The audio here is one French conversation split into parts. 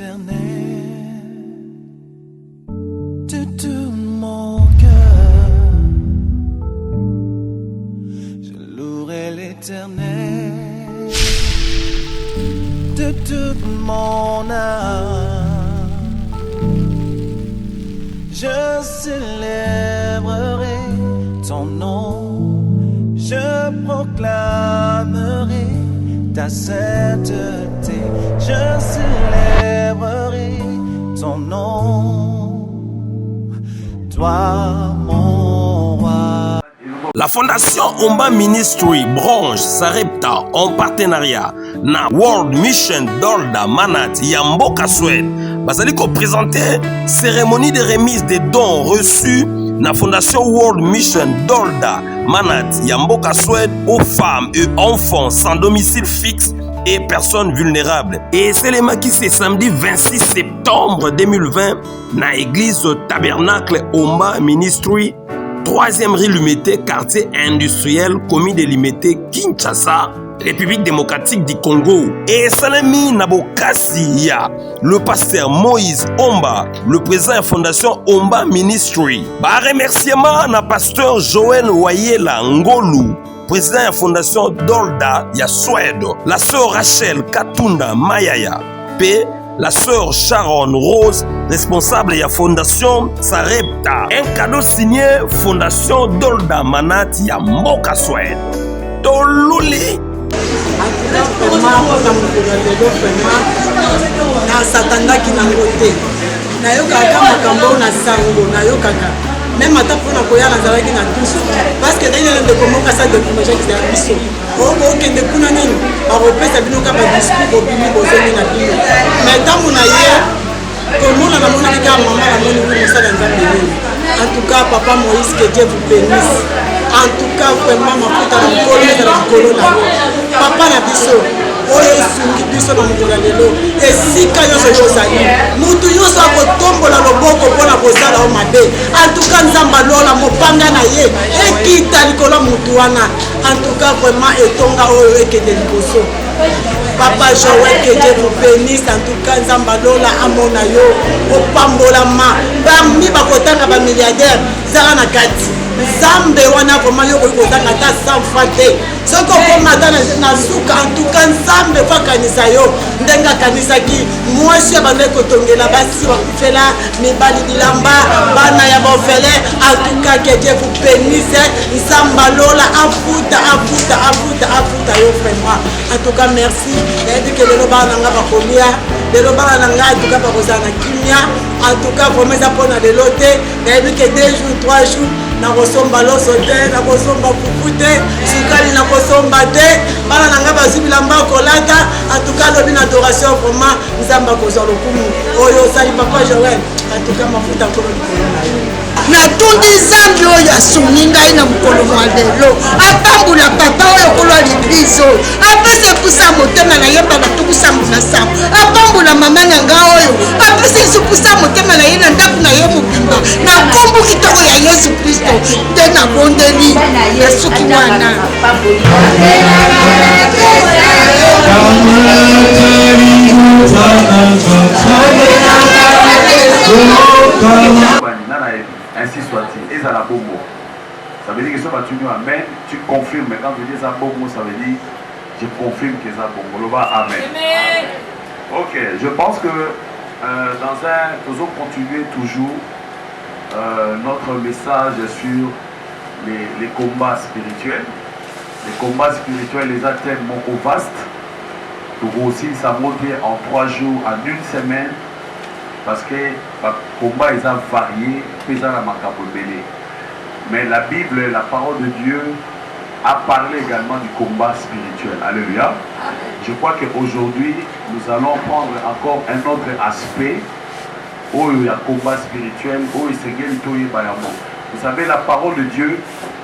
l'Éternel de tout mon cœur. Je louerai l'Éternel de toute mon âme. Je célébrerai ton nom, je proclamerai ta sainteté. Je célébrerai ton nom, toi mon roi. La fondation Omba Ministry branche Sarepta en partenariat na World Mission Dolda Manat Yamboka Suède bazali ko présenter cérémonie de remise des dons reçus na fondation World Mission Dolda Manat Yamboka Suède aux femmes et enfants sans domicile fixe et personnes vulnérables. Et c'est les maquis, c'est samedi 26 septembre 2020 na église Tabernacle Omba Ministry 3e rue Limité, quartier industriel, commune de Limité, Kinshasa, République démocratique du Congo. Et Salami Nabokasi ya le pasteur Moïse Omba, le président de la fondation Omba Ministry. Ba remerciement na pasteur Joël Wayela Ngolu, président de la fondation Dolda ya Suède, la sœur Rachel Katunda Mayaya, P. La sœur Sharon Rose, responsable de la fondation Sarepta. Un cadeau signé fondation Dolda Manat ya Mboka Suède. Toluli. Même à ta pour la koya na zalaki na tous parce que dans le comment ça de comment j'ai dit biso ok de kuna nini ba repesa bino ka ba discours obimi bozoni na bino mais tant mon aïe comment on a mon ami ka maman la mon niveau ça dans nzambe en tout cas papa Moïse que Dieu vous bénisse en tout cas vraiment mafuta na kolo papa na biso oyo sungi biso na mokolo lelo esika nyonso yozali mutu nyonso akotombola loboko mpona kozala o mabe antuka nzambe alola mopanga na ye ekita likolo mutu wana antuka vraiment etonga oyo ekende liboso papa Joël que Dieu vous bénisse en tout cas nzambe alola amona yo opambolama bami bakotanga ba milliardaire zala na kati nzambe wana vraiment yo kokozanga ta 100 fois te soko komata na suka en tout cas nzambe kwakanisa yo ndenge akanisaki mwasi abandai kotongela basi bakufela mibali bilamba bana ya bofele en tout cas que Dieu vous bénisse nzambe alola afuta yo vraiment en tout cas merci yayebi ke lelo bana nanga bakolia lelo bana nanga en tout cas bakozala na kimia en tout cas vraiment eza mpona lelo te yayebi ke 2 jours 3 jours nakosomba loso te nakosomba pupu te sukali nakosomba te bana nanga bazwi bilamba kolata atuka lobi na adoration vraiment nzamba kozwa lokumu oyo osali papa Joël atuka mafuta nkolo likolo na yo natundi nzambe oyo asuni ngai na mokolo mwa lelo apambula papa oyo kolo liglize oyo apesa epusa motema na ye mbala tukusambu na sambu apambula mama na nga oyo apesa esupusa motema na ye na ndako na ye mobimba na kombo kitoko ya Yesu Kristo nde nabondeli ya suki wana ainsi soit-il. Et ça la bobo. Ça veut dire que ça va tenir amen. Tu confirmes. Mais quand tu dis ça bobo, ça veut dire je confirme que ça bobo. Amen. Ok. Je pense que nous allons continuer toujours notre message sur les combats spirituels. Les combats spirituels, les tellement vastes. Donc aussi, ça monte en 3 jours, en 1 semaine. Parce que le combat est varié, mais la Bible, la parole de Dieu, a parlé également du combat spirituel. Alléluia. Je crois qu'aujourd'hui, nous allons prendre encore un autre aspect où il y a combat spirituel, où il s'est gagné. Vous savez, la parole de Dieu,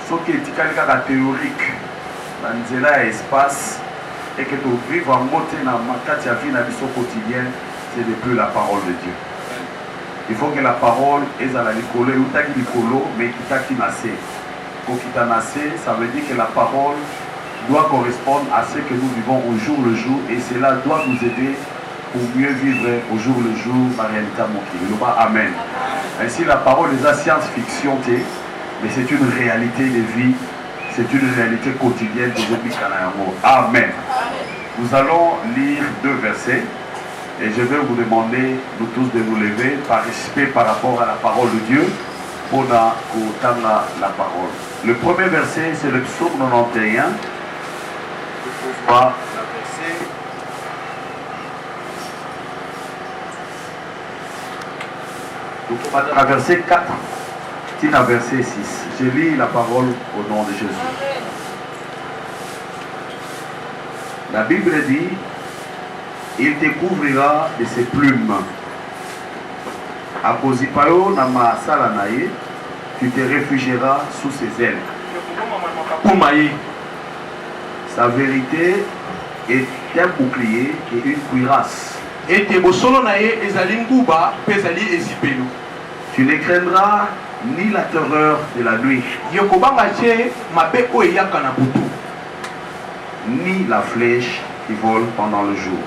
ce qui est théorique, dans l'espace, et que tu vives en montée dans la vie quotidienne, c'est depuis la parole de Dieu. Il faut que la parole est à la licolo, mais qui t'a nassé. Quand qui t'a nassé, ça veut dire que la parole doit correspondre à ce que nous vivons au jour le jour et cela doit nous aider pour mieux vivre au jour le jour ma réalité à mon kilo. Amen. Ainsi la parole des science-fiction, mais c'est une réalité de vie, c'est une réalité quotidienne de Jésus Kanayamo. Amen. Nous allons lire 2 versets et je vais vous demander, nous tous, de nous lever par respect par rapport à la parole de Dieu pour entendre la parole. Le premier verset, c'est le psaume 91. À verset 4, à verset 6. Je lis la parole au nom de Jésus. La Bible dit, il te couvrira de ses plumes. À Kozipalo, Namasalanaye, tu te réfugieras sous ses ailes. Sa vérité est un bouclier et une cuirasse. Tu ne craindras ni la terreur de la nuit, ni la flèche qui vole pendant le jour.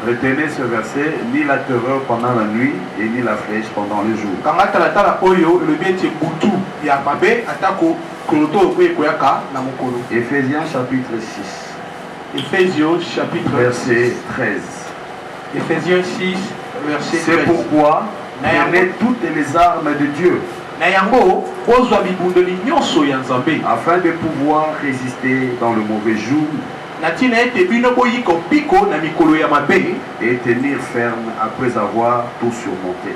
Retenez ce verset, ni la terreur pendant la nuit et ni la flèche pendant le jour. Éphésiens chapitre 6. Éphésiens chapitre verset 13. Éphésiens 6 verset 13. C'est pourquoi prenez toutes les armes de Dieu afin de pouvoir résister dans le mauvais jour et tenir ferme après avoir tout surmonté.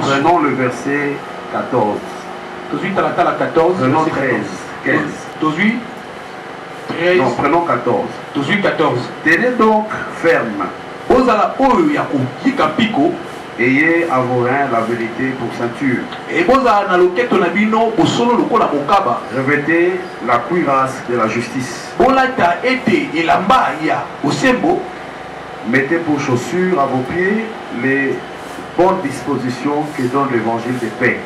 Prenons le verset 14. Prenons 13. 15. Non, prenons 14. Tenez donc ferme. Ayez à vos reins la vérité pour ceinture. Revêtez la cuirasse de la justice. Mettez pour chaussures à vos pieds les bonnes dispositions que donne l'évangile de paix.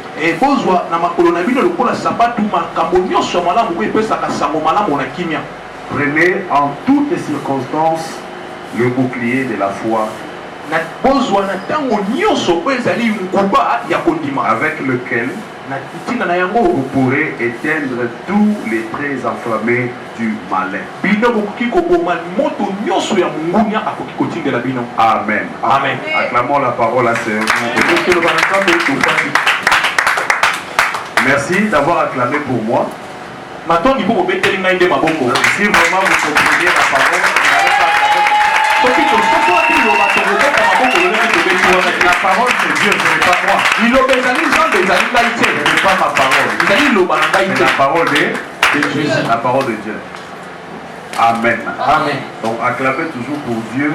Prenez en toutes les circonstances le bouclier de la foi, avec lequel vous pourrez éteindre tous les traits enflammés du malin. Amen. Amen. Acclamons la parole à Seigneur. Merci d'avoir acclamé pour moi. Si vraiment vous comprenez la parole, la parole c'est Dieu, ce n'est pas moi. Ce n'est pas ma parole. C'est la parole de Jésus. La parole de Dieu. Amen. Amen. Donc acclamez toujours pour Dieu.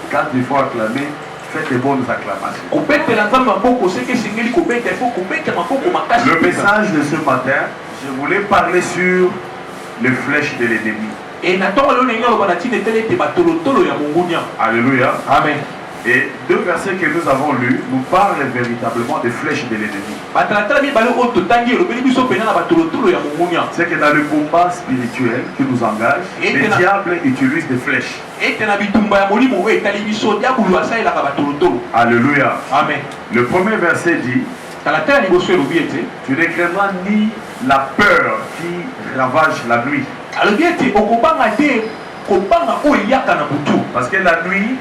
Quand il faut acclamer, faites des bonnes acclamations. Le message de ce matin, je voulais parler sur les flèches de l'ennemi. Alléluia. Amen. Et 2 versets que nous avons lus nous parlent véritablement des flèches de l'ennemi. C'est que dans le combat spirituel qui nous engage, le diable utilise des flèches. Alléluia. Amen. Le premier verset dit, tu ne craindras ni la peur qui ravage la nuit. Parce que la nuit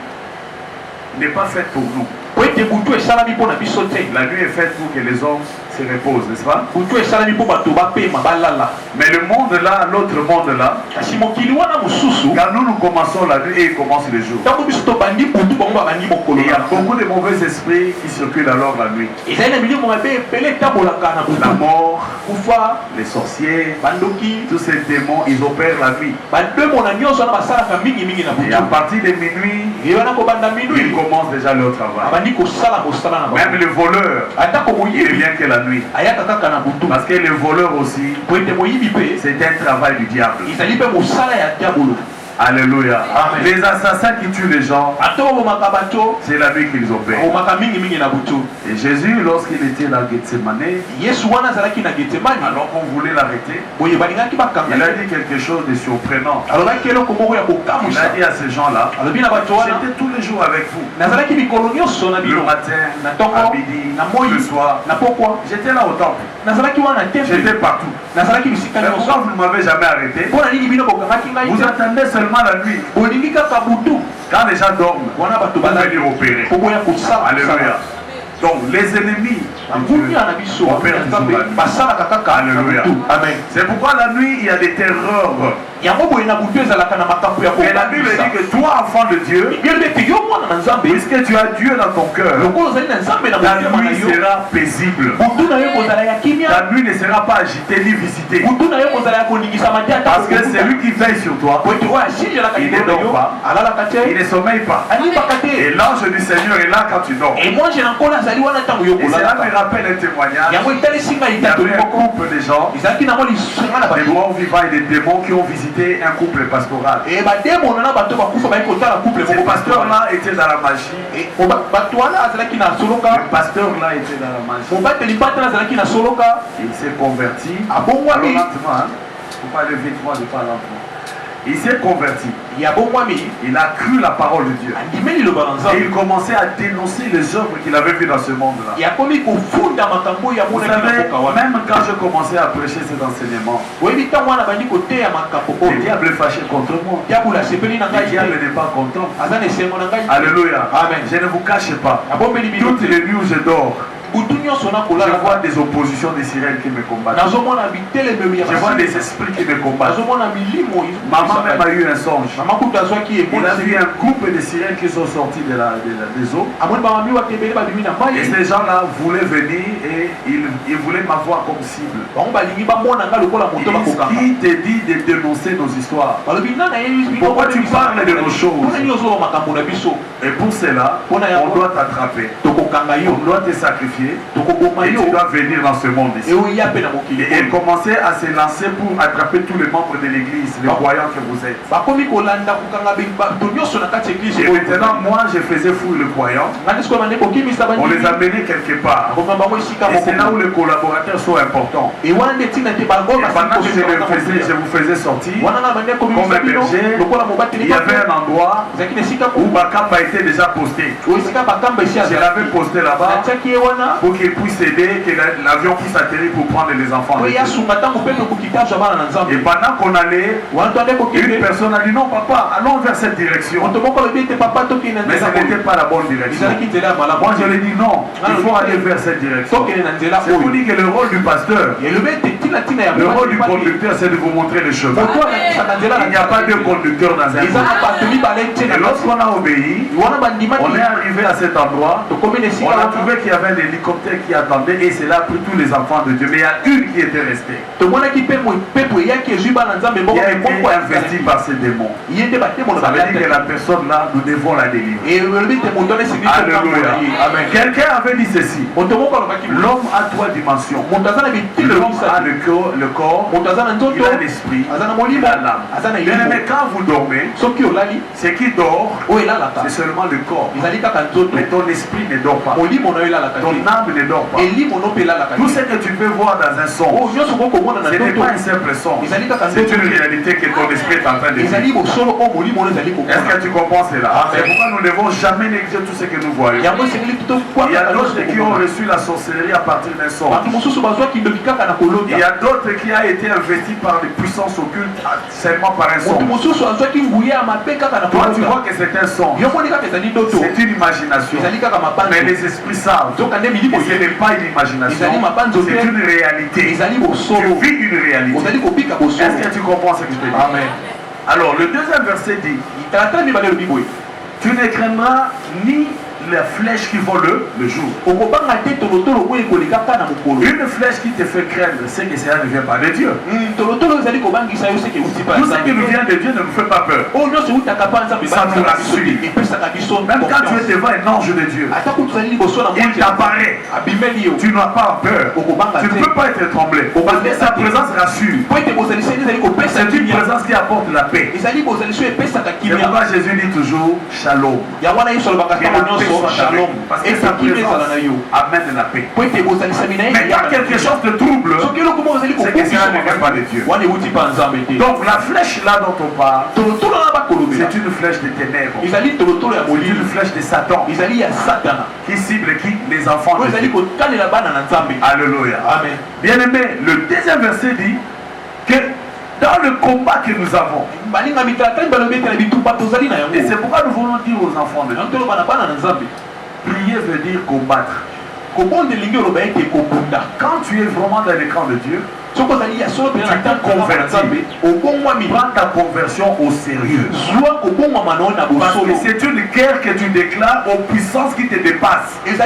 n'est pas faite pour nous. La nuit est faite pour que les hommes se reposent, n'est-ce pas? Mais le monde là, l'autre monde là, quand nous commençons la nuit et il commence le jour, il y a beaucoup de mauvais esprits qui circulent alors la nuit. La mort, les sorciers, tous ces démons, ils opèrent la nuit. Et à partir de minuit, ils commencent déjà leur travail. Même le voleur, il vient que la nuit. Parce que le voleur aussi, c'est un travail du diable. Alléluia. Amen. Les assassins qui tuent les gens, c'est la nuit qu'ils opèrent. Et Jésus, lorsqu'il était dans Gethsemane, alors qu'on voulait l'arrêter, il a dit quelque chose de surprenant. Il a dit à ces gens-là, j'étais tous les jours avec vous. Le matin, à midi, le soir. J'étais là au temple. J'étais partout. Mais pourquoi vous ne m'avez jamais arrêté? Vous attendez seulement la nuit. Quand les gens dorment, vous venez opérer. Alléluia. Donc les ennemis opèrent toujours la nuit. Alléluia. Amen. C'est pourquoi la nuit il y a des terreurs. Et la Bible dit que toi, enfant de Dieu, puisque tu as Dieu dans ton cœur, la nuit sera paisible. La nuit ne sera pas agitée ni visitée. Parce que c'est lui qui veille sur toi. Il ne dort pas. Il ne sommeille pas. Et l'ange du Seigneur est là quand tu dors. Et cela me rappelle un témoignage. Il y avait un couple de gens, des morts vivants et des démons qui ont visité un couple pastoral. Ce pasteur-là était dans la magie. Le pasteur-là était dans la magie. Il s'est converti. Alors lentement, il faut pas lever toi de pas lentement. Il s'est converti. Il a cru la parole de Dieu. Et il commençait à dénoncer les œuvres qu'il avait vues dans ce monde-là. Vous savez, même quand je commençais à prêcher cet enseignement, le diable est fâché contre moi. Le diable n'est pas content. Alléluia. Amen. Je ne vous cache pas. Toutes les nuits où je dors, je vois des oppositions des sirènes qui me combattent. Je vois des esprits qui me combattent. Maman même a eu un songe. Il a vu un groupe de sirènes qui sont sortis des eaux. Et ces gens-là voulaient venir et ils voulaient m'avoir comme cible. Qui te dit de dénoncer nos histoires? Pourquoi tu parles de nos choses? Et pour cela, on doit t'attraper. On doit te sacrifier. Et tu dois venir dans ce monde ici. Et elle commençait à se lancer pour attraper tous les membres de l'église, les croyants que vous êtes. Et maintenant, moi, je faisais fouiller le croyant. On les amenait quelque part. Et c'est là où les collaborateurs sont importants. Et pendant que je vous faisais sortir, comme un berger, il y avait un endroit où Bakamba était déjà posté. Je l'avais posté là-bas pour qu'il puisse aider, que l'avion puisse atterrir pour prendre les enfants. Et pendant qu'on allait, une personne a dit non papa, allons vers cette direction. Mais ce n'était pas la bonne direction. Moi je lui ai dit non, il faut aller vers cette direction. C'est pour dire que le rôle du pasteur, le rôle du conducteur, c'est de vous montrer le chemin. Il n'y a pas de conducteur dans un monde. Et lorsqu'on a obéi, on est arrivé à cet endroit, on a trouvé qu'il y avait un hélicoptère qui attendait et c'est là pour tous les enfants de Dieu. Mais il y a une qui était restée. Qui a été investie par ces démons. Ça veut dire que la personne là, nous devons la délivrer. Alléluia. Amen. Quelqu'un avait dit ceci. L'homme a trois dimensions. L'homme a le corps, il a l'esprit, il a l'âme. Mais quand vous dormez, ce qui dort, c'est seulement le corps. Mais ton esprit ne dort pas. Ton âme ne dort pas. Tout ce que tu peux voir dans un son, ce n'est pas un simple son. C'est une réalité que ton esprit est en train de vivre. Est-ce que tu comprends cela? C'est pourquoi nous ne devons jamais négliger tout ce que nous voyons. Il y a d'autres qui ont reçu la sorcellerie à partir d'un son. Il y a d'autres qui ont été investis par les puissances occultes seulement par un son. Toi tu vois que c'est un son. C'est une imagination. Mais les esprits savent. Et ce n'est pas une imagination. C'est une réalité. Tu vis une réalité. Est-ce que tu comprends ce que je te dis? Amen. Alors le deuxième verset dit, tu ne craindras ni la flèche qui vole le jour. Une flèche qui te fait craindre, c'est que cela ne vient pas de Dieu. Tout ce qui nous vient de Dieu ne nous fait pas peur. Ça nous rassure. Même quand tu es devant un ange de Dieu, il t'apparaît. Tu n'as pas peur. Tu ne peux pas être tremblé. Parce que sa présence rassure. c'est une présence qui apporte la paix. C'est pourquoi Jésus dit toujours shalom. Que la paix soit avec vous. Parce que sa présence amène la paix. Mais quand quelque chose te trouble, c'est que cela ne vient pas de Dieu. Donc la flèche là dont on parle, c'est une flèche de ténèbres. C'est une flèche de Satan. Qui cible qui? Les enfants de Dieu. Alléluia. Amen. Bien aimé, le deuxième verset dit que dans le combat que nous avons, et c'est pourquoi nous voulons dire aux enfants de Dieu, prier veut dire combattre. Quand tu es vraiment dans le camp de Dieu, tu t'es converti. Prends ta conversion au sérieux. Parce que c'est une guerre que tu déclares aux puissances qui te dépassent. C'est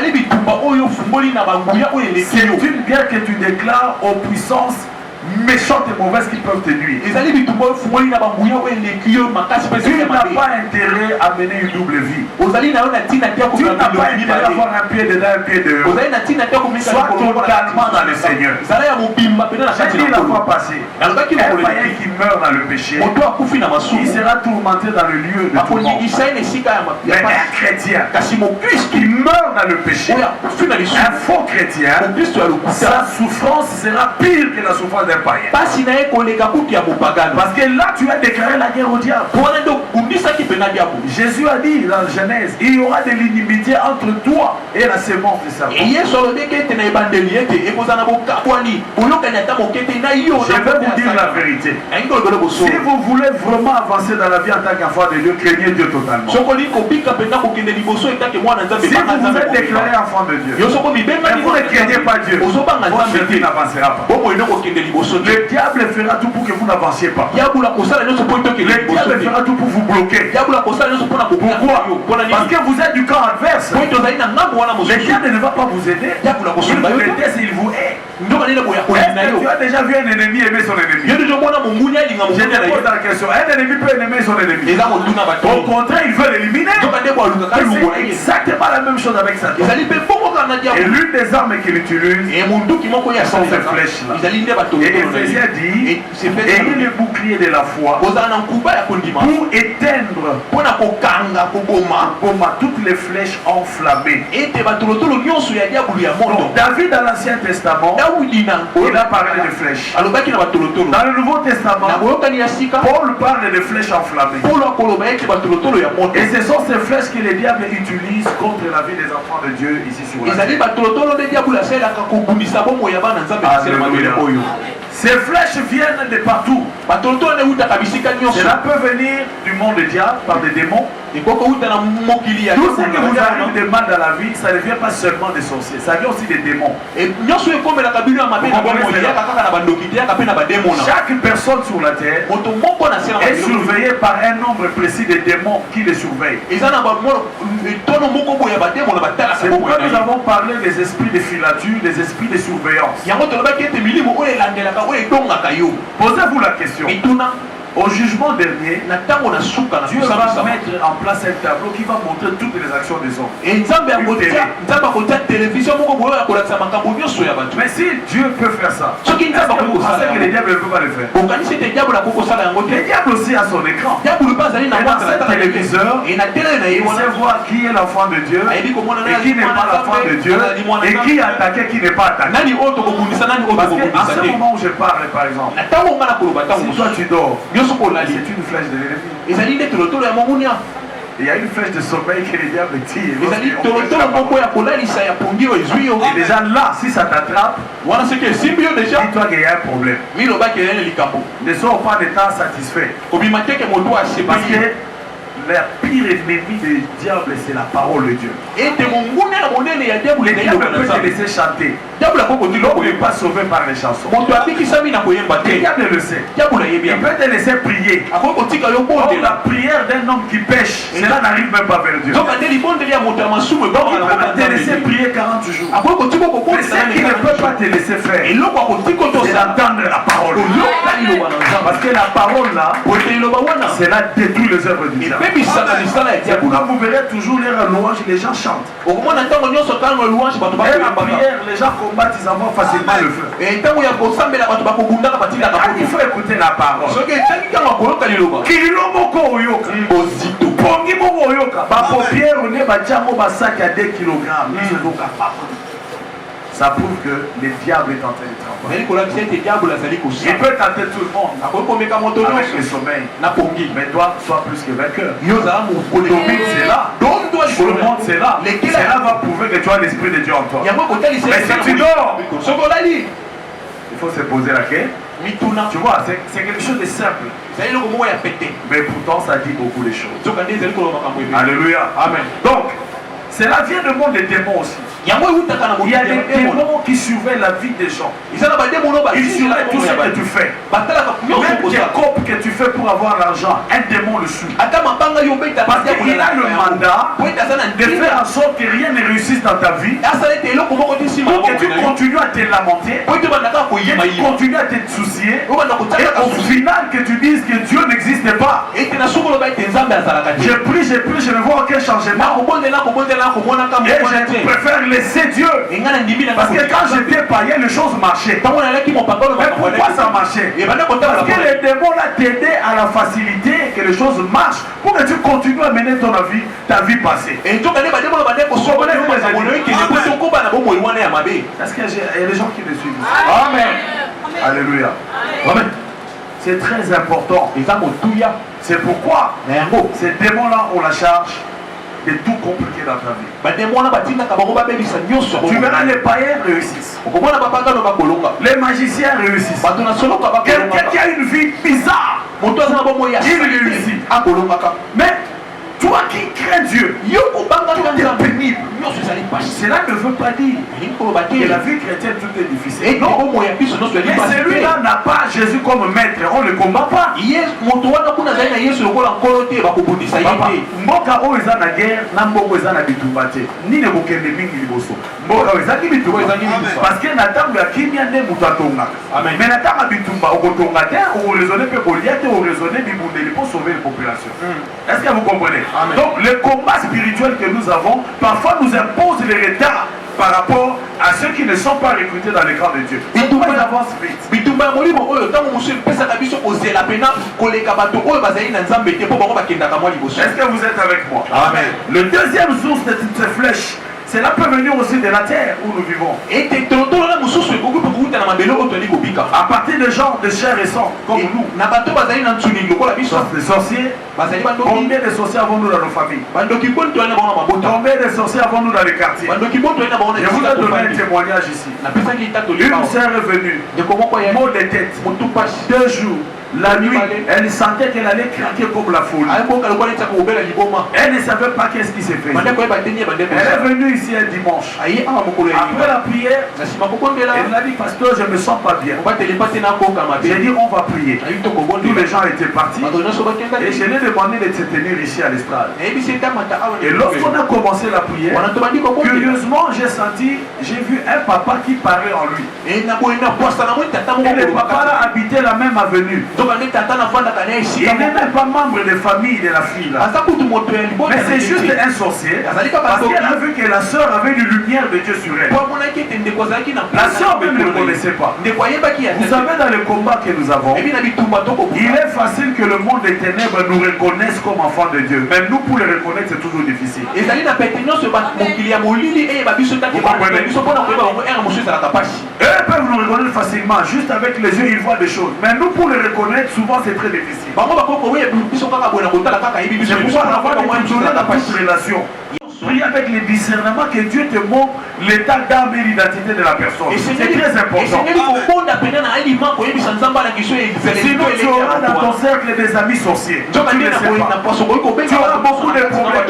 une guerre que tu déclares aux puissances méchantes et mauvaises qui peuvent te nuire. Tu n'as pas intérêt à mener une double vie. Tu n'as pas intérêt à avoir un pied dedans, un pied dehors. Sois totalement dans le Seigneur. J'ai dit la fois passée, un païen qui meurt dans le péché, il sera tourmenté dans le lieu de tourment. Mais un chrétien qui meurt dans le péché, un faux chrétien, sa souffrance sera pire que la souffrance d'un païen. Parce que là tu as déclaré la guerre au diable. Jésus a dit dans Genèse, il y aura de l'inimitié entre toi et la sémence du serpent. Je vais vous dire la vérité. Si vous voulez vraiment avancer dans la vie en tant qu'enfant de Dieu, craignez Dieu totalement. Si vous voulez déclarer enfant de Dieu, mais vous ne craignez pas Dieu, votre vie n'avancera pas. Le diable fera tout pour que vous n'avanciez pas. Le diable fera tout pour vous bloquer. Pourquoi? Parce que vous êtes du camp adverse. Le diable ne va pas vous aider. Il vous déteste et il vous hait. Est-ce que tu as déjà vu un ennemi aimer son ennemi? Je te pose la question. Un ennemi peut aimer son ennemi. Au contraire, il veut l'éliminer. C'est exactement la même chose avec Satan. Et l'une des armes qu'il utilise sont ces flèches-là. Et Éphésiens dit, ayez le bouclier de la foi pour éteindre toutes les flèches enflammées. Donc, David dans l'Ancien Testament, il a parlé de flèches. Dans le Nouveau Testament, Paul parle de flèches enflammées. Et ce sont ces flèches que le diable utilise contre la vie des enfants de Dieu ici sur la terre. Ces flèches viennent de partout. Cela peut venir du monde du diable par des démons. Tout ce que vous arrive de mal dans la vie, ça ne vient pas seulement des sorciers, ça vient aussi des démons. Chaque personne sur la terre est surveillée par un nombre précis de démons qui les surveillent. C'est pourquoi nous avons parlé des esprits de filature, des esprits de surveillance. Posez-vous la question. Au jugement dernier, Dieu va mettre en place un tableau qui va montrer toutes les actions des hommes. Mais si Dieu peut faire ça, est-ce que vous pensez que le diable ne peut pas le faire? Le diable aussi a son écran. Et dans ce téléviseur, il sait voir qui est l'enfant de Dieu et qui n'est pas l'enfant de Dieu et qui est attaqué, qui n'est pas attaqué. Parce qu'à ce moment où je parle, par exemple, si toi tu dors, c'est une flèche de l'ennemi. Il y a une flèche de sommeil que le diable tire. Et déjà là, si ça t'attrape, dis-toi qu'il y a un problème. Ne sois pas de temps satisfait. Parce que le pire ennemi du diable, c'est la parole de Dieu. Le diable peut te laisser chanter. L'homme n'est pas sauvé par les chansons. Le diable le sait. Il peut te laisser prier. Or, la prière d'un homme qui pêche, cela n'arrive même pas vers Dieu. Donc, il peut te laisser prier 40 jours. Mais ce qu'il ne peut pas te laisser faire, c'est d'entendre la parole. Parce que la parole là, cela détruit les œuvres du diable. C'est pourquoi vous verrez toujours les louanges, les gens chantent. Et la prière, les gens combat, ils envoient facilement le feu. Et tant qu'il y a beau ça, mais la bateau va bunda la partie de la Quand il faut écouter la parole. Ce qui est tant qu'il y a un colon kaliloba. Kilomoko oyoka. Bozito. Pongi moko oyoka. Ba paupière on est batiamo ba sac à 2 kg. Ça prouve que le diable est en train de travailler. Il peut tenter tout le monde avec le sommeil. Mais toi, sois plus que vainqueur. Domine, c'est là. Tout le monde, c'est là. Cela va prouver que tu as l'esprit de Dieu en toi. Mais si tu dors, il faut se poser la question. Tu vois, c'est quelque chose de simple. Mais pourtant, ça dit beaucoup de choses. Alléluia. Amen. Donc, cela vient du monde des démons aussi. Il y a des démons qui surveillent la vie des gens. Ils surveillent tout ce que tu fais. Même tes copes que tu fais pour avoir l'argent, un démon le suit. Parce qu'il a le mandat de faire en sorte que rien ne réussisse dans ta vie. Pour que tu continues à te lamenter, que tu continues à te soucier, et au final que tu dises que Dieu n'existe pas. Je prie, je ne vois aucun changement. Et je préfère laisser Dieu. Parce que quand j'étais païen, les choses marchaient. Mais pourquoi ça marchait? Parce que les démons là t'aidaient à la facilité que les choses marchent pour que tu continues à mener ton vie, ta vie passée. Est-ce qu'il y a des gens qui me suivent? Amen. Alléluia. Amen. C'est très important. C'est pourquoi ces démons-là ont la charge de tout compliquer dans ta vie. Tu verras les païens réussissent. Les magiciens réussissent. Quelqu'un qui a une vie bizarre, il réussit. Mais toi qui crains Dieu, tu es pénible. Cela ne veut pas dire que la vie chrétienne tout est difficile. Non. Mais celui-là n'a pas Jésus comme maître. On ne le combat pas. Mboka oyo eza na guerre na mboko eza na bitumba te. Nini bokende mingi liboso. Mboka oyo ezaki bitumba. Parce que na ntango ya kimia nde moto atongaka. Mais na ntango ya bitumba okotonga te, okoraisonner mpe kolia te, okoraisonner bibundeli pour sauver les populations. Est-ce que vous comprenez? Amen. Donc le combat spirituel que nous avons parfois nous impose les retards par rapport à ceux qui ne sont pas recrutés dans les camps de Dieu. Ils avancent vite. Est-ce que vous êtes avec moi? Amen. Le deuxième source de toutes ces flèches, cela peut venir aussi de la terre où nous vivons. À partir de gens de chair et sang, comme nous. Les sorciers, combien de sorciers avons-nous dans nos familles? Combien de sorciers avons-nous dans les quartiers? Je vous ai donné un témoignage ici. Une sœur est venue, mot de tête, 2 jours. La nuit, elle sentait qu'elle allait craquer comme la folie. Elle ne savait pas qu'est-ce qui s'est fait. Elle est venue ici un dimanche. Après la prière, elle m'a dit, pasteur, je ne me sens pas bien. J'ai dit, on va prier. Tous les gens étaient partis. Et je lui ai demandé de se tenir ici à l'estrade. Et lorsqu'on a commencé la prière, curieusement, j'ai vu un papa qui parlait en lui. Et le papa là habitait la même avenue. Il n'est même pas membre de famille de la fille là. Mais c'est juste un sorcier. Parce qu'elle a vu que la sœur avait une lumière de Dieu sur elle. La sœur même ne le connaissait pas. Vous savez, dans le combat que nous avons, il est facile que le monde des ténèbres nous reconnaisse comme enfants de Dieu. Mais nous, pour les reconnaître, c'est toujours difficile. Eux peuvent nous reconnaître facilement. Juste avec les yeux, ils voient des choses. Mais nous, pour les reconnaître, souvent c'est très difficile. C'est pourquoi on va donner dans toute relation. Prie avec le discernement que Dieu te montre l'état d'âme et l'identité de la personne. C'est très important. Sinon tu auras dans ton cercle des amis sorciers. Tu ne sais pas. Tu auras beaucoup de problèmes.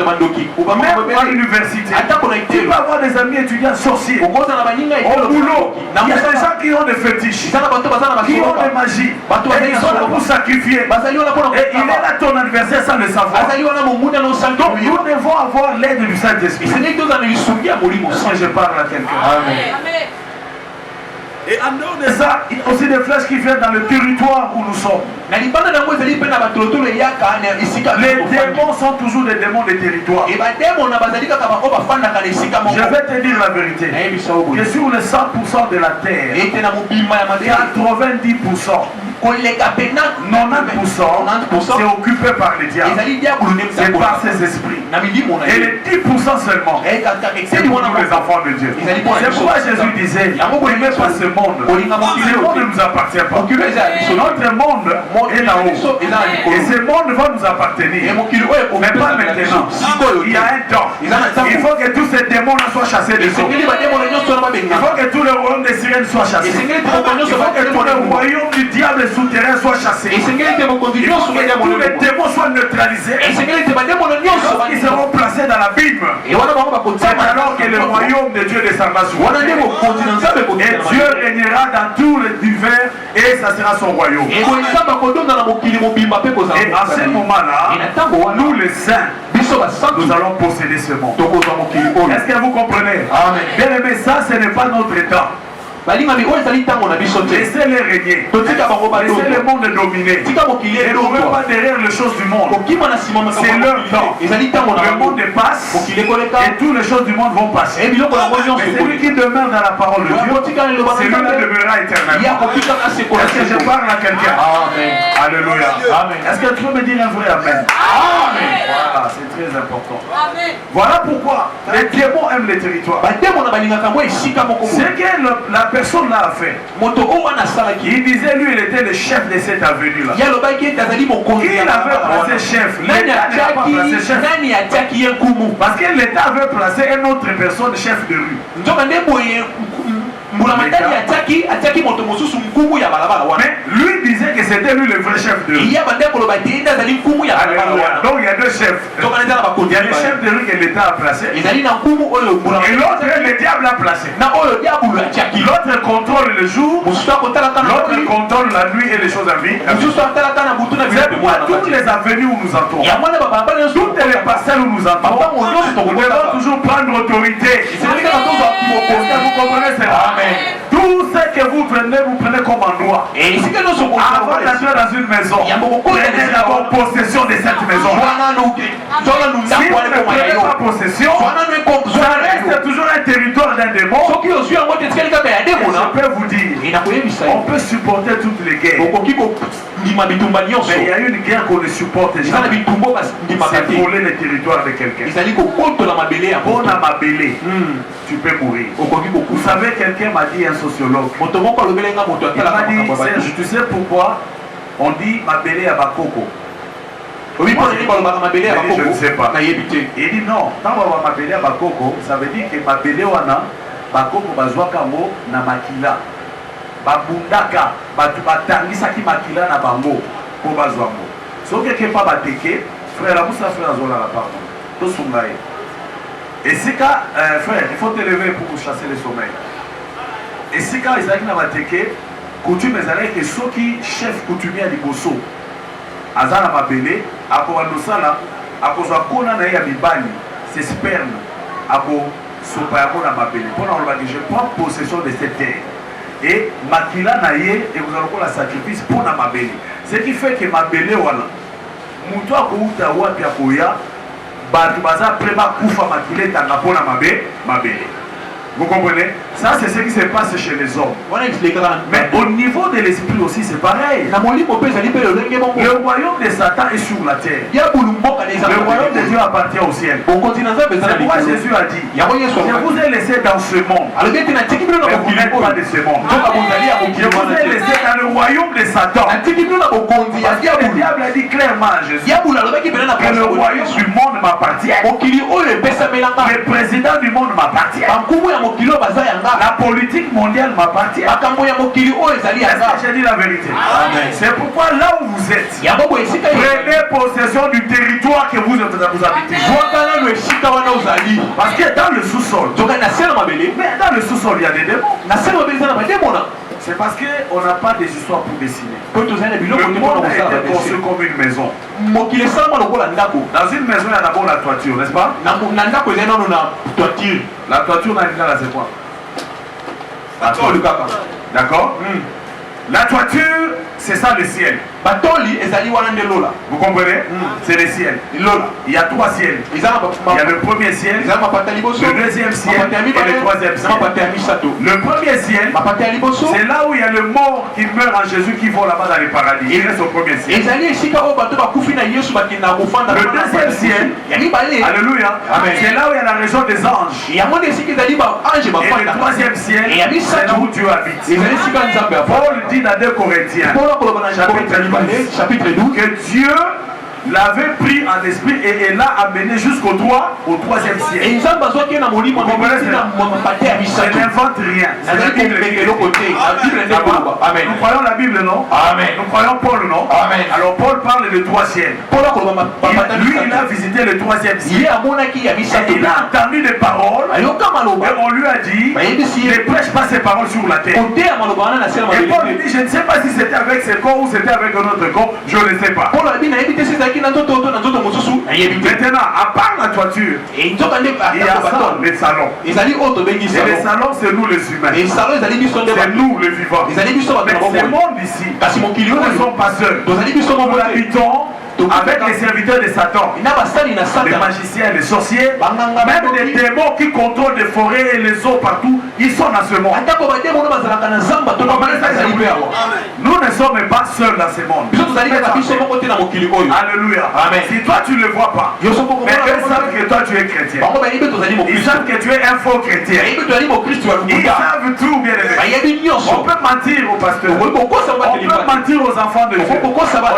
Même à l'université. Tu peux avoir des amis étudiants sorciers. Au boulot, il y a des gens qui ont des fétiches, qui ont des magies. Et ils sont là pour sacrifier. Et il est là ton adversaire sans le savoir. Donc nous devons avoir l'aide du Saint-Esprit. Moi je parle à quelqu'un. Amen. Et en dehors de ça, il y a aussi des flèches qui viennent dans le territoire où nous sommes. Les démons sont toujours des démons de territoire. Je vais te dire la vérité. Que sur les 100% de la terre, 90%, 90% c'est occupé par les diables. C'est par ses esprits. Et les 10% seulement, c'est pour nous les enfants de Dieu. C'est pourquoi Jésus disait, n'aimez pas ce monde. Ce monde ne nous appartient pas. Notre monde est là-haut. Et ce monde va nous appartenir. Mais pas maintenant. Il y a un temps. Il faut que tous ces démons-là soient chassés de nous. Il faut que tout le royaume des sirènes soit chassé. Il faut que tout le royaume du diable souterrain soit chassé. Il faut que tous les démons soient neutralisés. Ils seront placés dans l'abîme. C'est alors que le royaume de Dieu descendra sur la terre. Et Dieu régnera dans tout l'univers et ça sera son royaume. Et à ce moment-là, nous les saints, nous allons posséder ce monde. Est-ce que vous comprenez? Amen. Bien aimé, ça ce n'est pas notre état. Laissez-les régner. Laissez le monde dominer. Ne trouvez pas derrière les choses du monde. C'est leur temps. Le monde passe et toutes les choses du monde vont passer. Mais celui qui demeure dans la parole de Dieu, celui-là demeurera éternellement. Est-ce que je parle à quelqu'un? Amen. Alléluia. Amen. Est-ce que tu peux me dire un vrai amen? Amen. Voilà, c'est très important. Amen. Voilà pourquoi les démons aiment les territoires. C'est que la personne là a fait. Il disait lui il était le chef de cette avenue là. Qui l'avait placé chef? L'État n'a pas placé chef. Parce que l'État avait placé une autre personne chef de rue. Mais lui disait que c'était lui le vrai chef de rue. Donc il y a deux chefs. Il y a le chef de rue que l'État a placé. Et l'autre le diable a placé. L'autre contrôle le jour, l'autre contrôle la nuit et les choses à vivre. C'est pourquoi toutes les avenues où nous entrons, toutes les parcelles où nous entrons, nous devons toujours prendre autorité. Vous comprenez cela? Tout ce que vous prenez comme endroit. Avant d'entrer dans une maison, prenez d'abord possession de cette maison. Si vous ne prenez pas possession, ça reste toujours un territoire d'un démon. Je peux vous dire, on peut supporter toutes les guerres. Mais il y a une guerre qu'on ne supporte jamais. C'est voler le territoire de quelqu'un. Bon à Mabélé, tu peux mourir. Vous savez, quelqu'un m'a dit, un sociologue, il m'a dit, Serge, tu sais pourquoi on dit Mabélé à Bakoko? Oui, je ne sais pas. Il dit non, quand on va Mabélé à Bakoko, ça veut dire que Mabélé wana Bakoko bazwakamo na makila. Babundaka, batangisaki makila na bango pour bazwango. So quelque pas bateke, frère la moussa frère Zola la pardon. Tout sungaye. Et si quand frère, il faut te lever pour chasser le sommeil. Et si quand Isaac n'a bateke, coutume ezalaki que ceux qui chef coutumier à liboso, azana mabele, akobandosala, akozwa kona na ya mibali, c'est sperme, ako sopa yako na mabele. Pendant que je prends possession de cette terre. Et makila naye et vous allez la sacrifice pour na mabele. Ce qui fait que mabele wala muto akouta wapi akoya batu baza prema kufa makile tanga pona mabele. Vous comprenez? Ça c'est ce qui se passe chez les hommes. Mais au niveau de l'esprit aussi c'est pareil. Le royaume de Satan est sur la terre. Le royaume de Dieu appartient au ciel. C'est pourquoi Jésus a dit, je vous ai laissé dans ce monde, mais vous n'êtes pas de ce monde. Je vous ai laissé dans le royaume de Satan. Parce que le diable a dit clairement à Jésus que le royaume du monde m'appartient. Le président du monde m'appartient. La politique mondiale m'appartient. Est-ce que j'ai dit la vérité? C'est pourquoi là où vous êtes, prenez possession du territoire que vous habitez. Parce que dans le sous-sol, mais dans le sous-sol il y a des démons. C'est parce qu'on n'a pas des histoires pour dessiner. Le monde a été construit comme une maison. Dans une maison, il y a d'abord la toiture, n'est-ce pas? La toiture, c'est quoi? D'accord. La toiture, c'est ça le ciel. Vous comprenez? C'est le ciel. Il y a 3 ciels. Il y a le premier ciel, le deuxième ciel et le troisième ciel. Le premier ciel, c'est là où il y a le mort qui meurt en Jésus qui vont là-bas dans les paradis. Il reste au premier ciel. Le deuxième ciel, alléluia, c'est là où il y a la région des anges. Et le troisième ciel, c'est là où Dieu habite. Paul dit dans 2 Corinthiens, chapitre 12, que Dieu l'avait pris en esprit et l'a amené jusqu'au 3e ciel. Je n'invente rien. C'est la Bible. Nous croyons la Bible, non? Amen. Nous croyons Paul, non? Amen. Alors Paul parle de 3 ciels. Lui, il a visité le 3e ciel. Et il a entendu des paroles. Et on lui a dit, ne prêche pas ces paroles sur la terre. Et Paul lui dit, je ne sais pas si c'était avec ce corps ou c'était avec un autre corps. Je ne sais pas. Maintenant, à part la toiture, il y a ça, les salons. Et les salons, c'est nous les humains. C'est nous les vivants. Mais ce monde ici, nous ne sommes pas seuls. Nous habitons avec les serviteurs de Satan, les magiciens, les sorciers, même des démons qui contrôlent les forêts et les eaux partout, ils sont dans ce monde. Nous ne sommes pas seuls dans ce monde. Alléluia. Amen. Si toi tu ne le vois pas, mais eux savent que toi tu es chrétien. Ils savent que tu es un faux chrétien. Ils savent tout, bien aimé. On peut mentir au pasteur. On peut mentir aux enfants de Dieu. On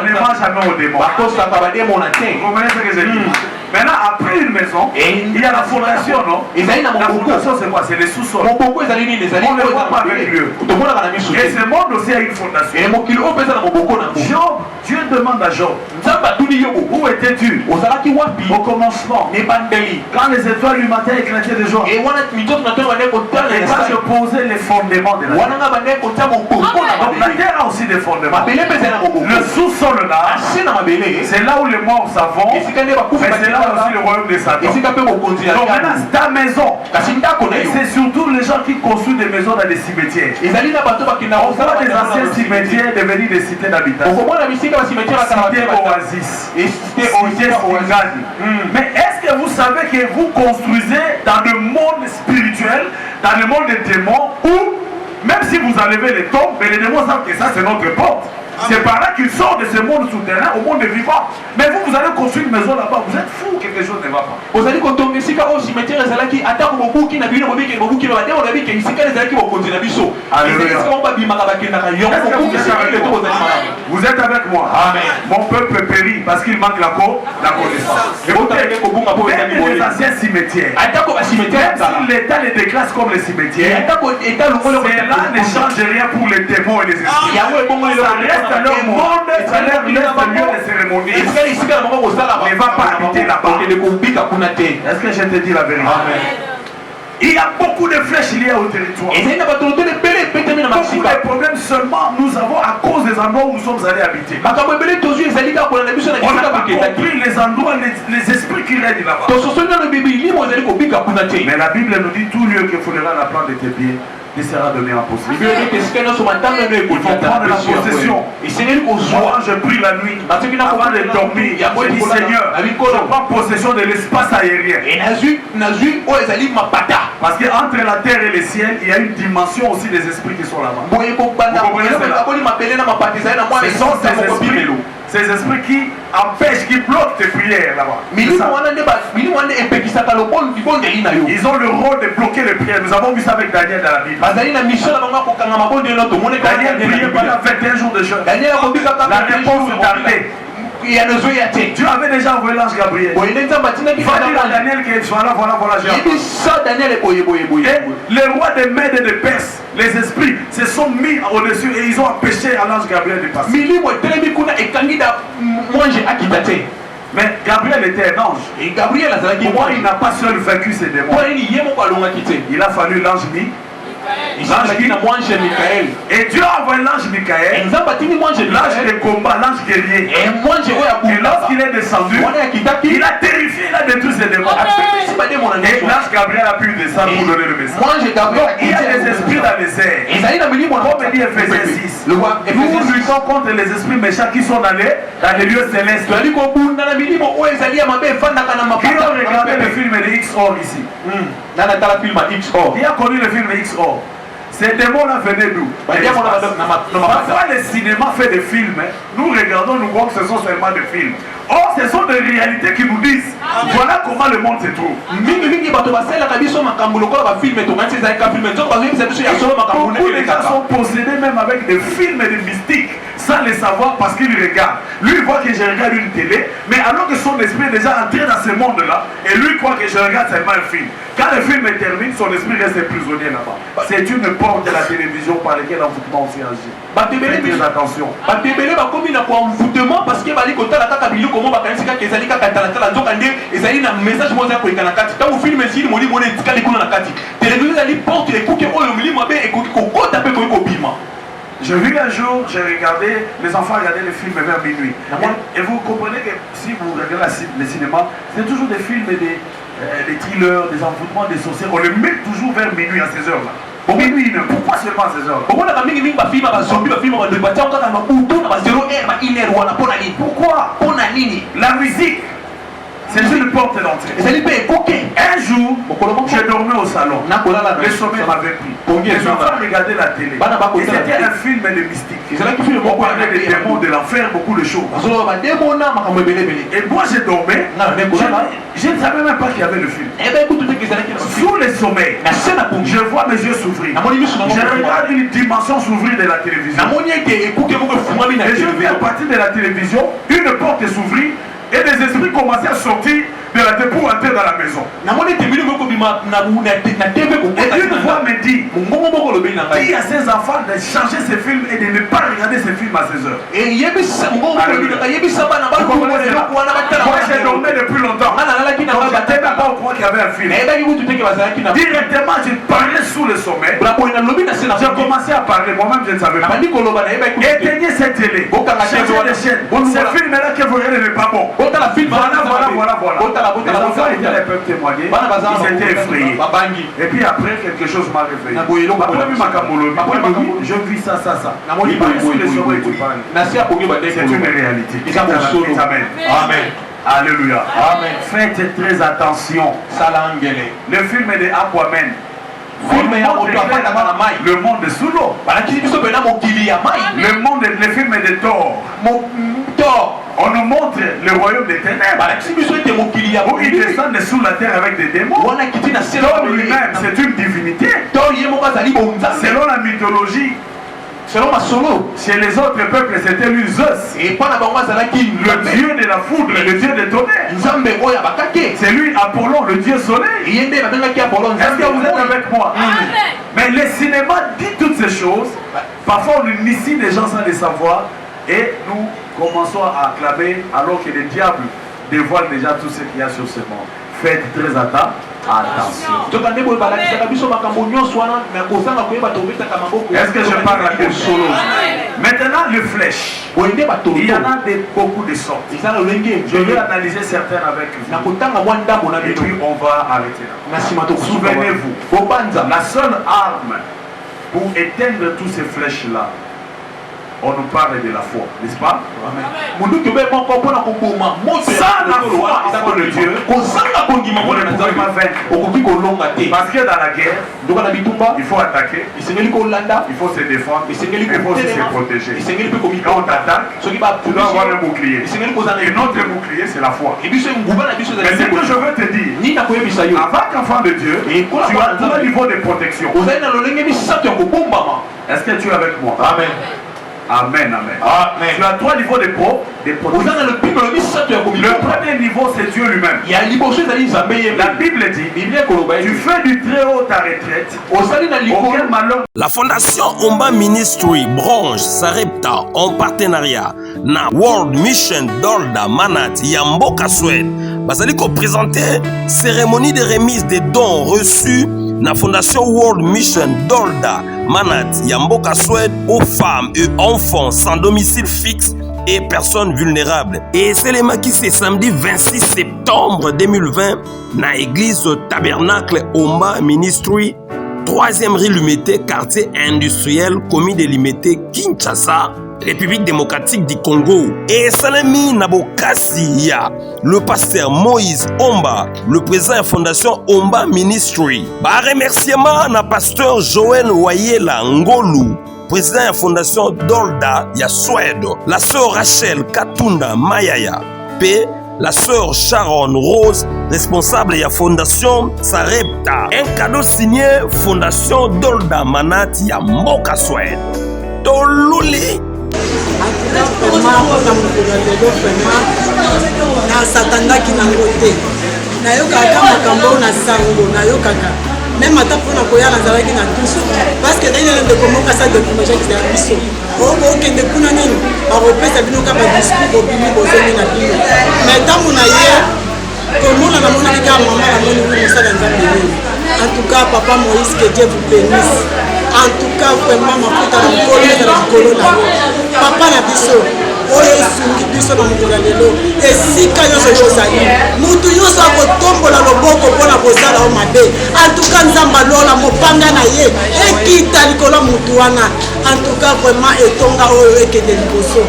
ne ment jamais aux démons. Vous comprenez ce que je dis? Maintenant, après une maison, il y a la fondation, non? La fondation, c'est quoi? C'est les sous-sols. On ne le voit pas avec Dieu. Et ce monde aussi a une fondation. Job, Dieu demande à Job, où étais-tu au commencement, quand les étoiles du matin éclataient de joie, et quand je posais les fondements de la terre? Donc la terre a aussi des fondements. Le sous-sol là, c'est là où les morts s'en vont, mais c'est là aussi le royaume de Satan. Donc maintenant, ta maison, et c'est surtout les gens qui construisent des maisons dans des cimetières. On voit des anciens cimetières devenir des cités d'habitation. Cité Oasis, cité Singani. Mais est-ce que vous savez que vous construisez dans le monde spirituel, dans le monde des démons, où même si vous enlevez les tombes, mais les démons savent que ça c'est notre porte. C'est par là qu'ils sortent de ce monde souterrain au monde des vivants. Mais vous allez construire une maison là-bas, vous êtes fou, quelque chose ne va pas. Vous allez construire une Vous êtes avec moi. Amen. Mon peuple périt parce qu'il manque la connaissance. Même les anciens cimetières, même si l'État les déclasse comme les cimetières, cela ne change rien pour les démons et les esprits. Ça reste leur monde, ça leur laisse le lieu de cérémonie. Ne va pas habiter là-bas. Est-ce que je te dis la vérité? Amen. Il y a beaucoup de flèches liées au territoire. Beaucoup de problèmes seulement nous avons à cause des endroits où nous sommes allés habiter. On n'a pas compris les endroits, les esprits qui règnent là-bas. Mais la Bible nous dit tout lieu que foulera la plante de tes pieds il sera donné en possession. Il faut prendre la possession. Moi, je prie la nuit avant de dormir. Je dis Seigneur, je prends possession de l'espace aérien. Parce qu'entre la terre et le ciel, il y a une dimension aussi des esprits qui sont là-bas. Vous comprenez cela? Ce sont ces esprits qui empêchent, qui bloquent tes prières là-bas. Ils ont le rôle de bloquer les prières. Nous avons vu ça avec Daniel dans la Bible. Daniel priait pendant 21 jours de jeûne. La réponse tardait. Dieu avait déjà envoyé l'ange Gabriel. Va dire à Daniel que voilà, j'ai et les rois des Mèdes et des Perses, les esprits se sont mis au-dessus et ils ont empêché à l'ange Gabriel de passer. Mais Gabriel était un ange. Pourquoi il n'a pas seul vaincu ses démons? Il a fallu l'ange et Dieu a envoyé l'ange Michael, l'ange de combat, l'ange guerrier. Et lorsqu'il est descendu, il a terrifié, il a détruit ses démons. Et l'ange Gabriel a pu descendre pour donner le message. Donc il y a des esprits dans les airs. Comme dit Ephésiens 6. Nous luttons contre les esprits méchants qui sont dans les lieux célestes. Qui ont regardé le film de X-Or ici? Qui a connu le film de X-Or? Ces démons-là venaient d'où? Parfois le cinéma fait des films, nous regardons, nous croyons que ce sont seulement des films. Or, ce sont des réalités qui nous disent voilà comment le monde se trouve. Beaucoup de gens sont possédés même avec des films et des mystiques sans le savoir parce qu'ils regardent. Lui il voit que je regarde une télé, mais alors que son esprit est déjà entré dans ce monde-là, et lui croit que je regarde seulement un film. Quand le film est terminé, son esprit reste prisonnier là-bas. C'est une porte de la télévision par laquelle l'envoûtement aussi agit. Faites attention. Parce que comment bakanisi kaka ezali kaka talatala nzoka nde ezali na message moza koyeka na kati ntango filme esili moli mona etikali kuna na kati télévision ezali porte ekuke oyo milimo abe ekoki kokota mpe koki kobima. J'ai vu un jour, j'ai regardé, les enfants regardaient les films vers minuit. Et vous comprenez que si vous regardez le cinéma, c'est toujours des films, des thrillers, des envoûtements, des sorciers. On les met toujours vers minuit à ces heures-là. Au minuit, pourquoi seulement à ces heures? Pourquoi? La musique, c'est une porte d'entrée. Un jour, je dormais au salon. Le sommeil m'avait pris. Les enfants regardaient la télé. Et c'était un film de mystique. On parlait des démons de l'enfer, beaucoup de choses. Et moi, je dormais. Je ne savais même pas qu'il y avait le film. Sous le sommeil, je vois mes yeux s'ouvrir. Je regarde une dimension s'ouvrir de la télévision. Et je vis à partir de la télévision, une porte s'ouvrir. Et des esprits commençaient à sortir de la tête pour entrer dans la maison. Et une voix me dit, dis à ses enfants de changer ces films et de ne pas regarder ces films à 16 heures. Moi j'ai dormi depuis longtemps. Je n'étais même pas au courant qu'il y avait un film. Directement je parlais sous le sommeil. J'ai commencé à parler, moi-même je ne savais pas. Éteignez cette télé, changez les chaînes. Ce film-là que vous regardez n'est pas bon. Voilà. Les enfants étaient les peuvent témoigner, ils étaient effrayés. Et puis après, quelque chose m'a réveillé. Je vis ça. Il parle sur les sommeils, tu parles. C'est une réalité. Amen. Alléluia. Amen. Faites très attention. Le film de Aquaman. Le monde sous l'eau. Le film de Thor. On nous montre le royaume des ténèbres où il descend sous la terre avec des démons. Thor lui-même, c'est une divinité. Selon la mythologie, chez les autres peuples, c'était lui Zeus, le dieu de la foudre, le dieu des tonnerres. C'est lui Apollon, le dieu soleil. Est-ce que vous êtes avec moi? Mais le cinéma dit toutes ces choses. Parfois on initie les gens sans les savoir. Et nous commençons à acclamer alors que le diable dévoile déjà tout ce qu'il y a sur ce monde. Faites très attention. Est-ce que je parle à quelque chose? Maintenant, les flèches. Il y en a beaucoup de sortes. Je vais analyser certaines avec vous. Et puis on va arrêter là. Souvenez-vous, la seule arme pour éteindre toutes ces flèches-là, on nous parle de la foi, n'est-ce pas? Sans la foi en de Dieu, on ne pourrait pas vaincre. Parce que dans la guerre, il faut attaquer, il faut se défendre, il faut aussi se protéger. Quand on t'attaque, tu dois avoir un bouclier. Et notre bouclier, c'est la foi. Mais ce que je veux te dire, avant qu'enfant de Dieu, tu as trois niveaux de protection. Est-ce que tu es avec moi? Amen. Amen. Tu as trois niveaux de protection. Le premier niveau, c'est Dieu lui-même. La Bible dit, tu fais du très haut ta retraite, aucun malheur. La fondation Omba Ministry Branche Sarepta en partenariat na World Mission Dolda Manat Yamboka Suède bazali ko présenter cérémonie de remise des dons reçus na fondation World Mission Dolda Manat Yamboka Suède aux femmes et enfants sans domicile fixe et personnes vulnérables. Et c'est les maquis, c'est samedi 26 septembre 2020 na église Tabernacle Omba Ministry, 3e rue Limité, quartier industriel, commune de Limité, Kinshasa, République démocratique du Congo. Et Salami Nabokasi ya le pasteur Moïse Omba, le président de la fondation Omba Ministry. Ba remerciement na pasteur Joël Wayela Ngolu, président de la fondation Dolda ya Suède, la sœur Rachel Katunda Mayaya, P, la sœur Sharon Rose, responsable de la fondation Sarepta. Un cadeau signé fondation Dolda Manati ya Mboka Suède. Toluli. nasatandaki nango te nayokaka makambo na sango nayokaka meme ata mpona koya nazalaki na tusu parceke nainele ndeko mokasa dekomejaki ya biso okende kuna nini bakopesa bino ka badiscours obimi bozongi na bino me ntango na ye komona namonaki kaka mama namoni wi mosala nzambe nini en tout cas papa Moïse que Dieu vous bénisse en tout cas vraiment mafuta na mokolo ezala likolo na yo papa na biso oyo esungi biso na mokolo ya lelo esika nyonso yo ozali mutu nyonso akotombola loboko mpona kozala o mabe antuka nzambe alola mopanga na ye ekita likolo mutu wana antuka vraiment etonga oyo ekende liboso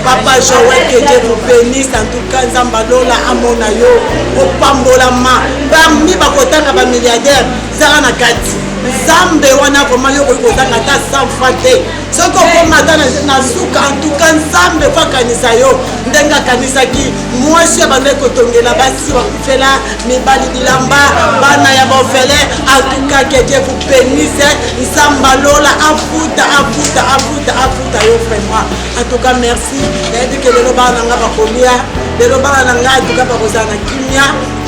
papa Joël que Dieu vous bénisse en tout cas nzambe alola amona yo opambolama bami bakotanga bamilliardaire zala na kati nzambe wana vraimen yo koki kozanga ata 100 fois te soki okoma ata na suka antuka nzambe po akanisa yo ndenge akanisaki mwasi oyo bandaki kotongela basi bakufela mibali bilamba bana ya bofele antuka que Dieu vous bénisse nzambe alola afuta yo vraiment antuka merci nayebi ke lelo bana nanga bakolia lelo bana na ngai antuka bakozala na kimia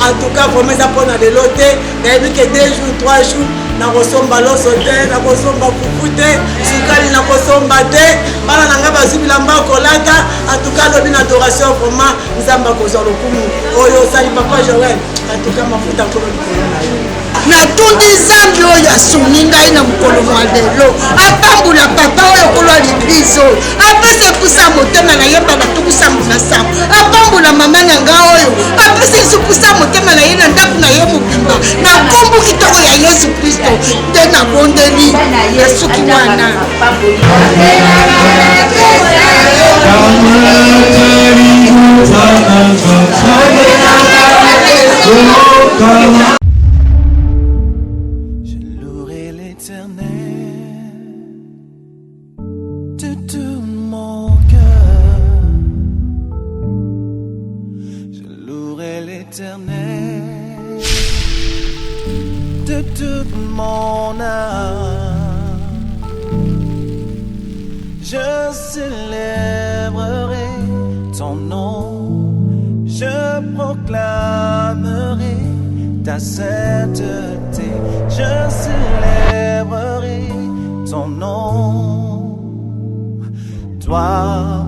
antuka vraimen eza mpona lelo te nayebi ke 2 jours 3 jours nakosomba loso te nakosomba pupu te sukali nakosomba te bana na ngai bazwi bilamba kolata antuka alobi na adoration vraiment nzambe akozwa lokumu oyo osali papa Joël antuka mafuta nkolo likolo na yo natundi nzambe oyo asuni ngai na mokolo mwa lelo apambula papa oyo kolwa liglize oyo apesa epusa motema na ye mbala tukusa monasango apambula mama na ngai oyo apesa esupusa motema na ye na ndako na ye mobimba na nkombo kitoko ya yesu kristo nde nabondeli ya suki wana Je louerai l'Éternel de tout mon cœur. Je louerai l'Éternel de toute mon âme. Je célébrerai ton nom, je proclamerai ta sainteté, je célébrerai ton nom, toi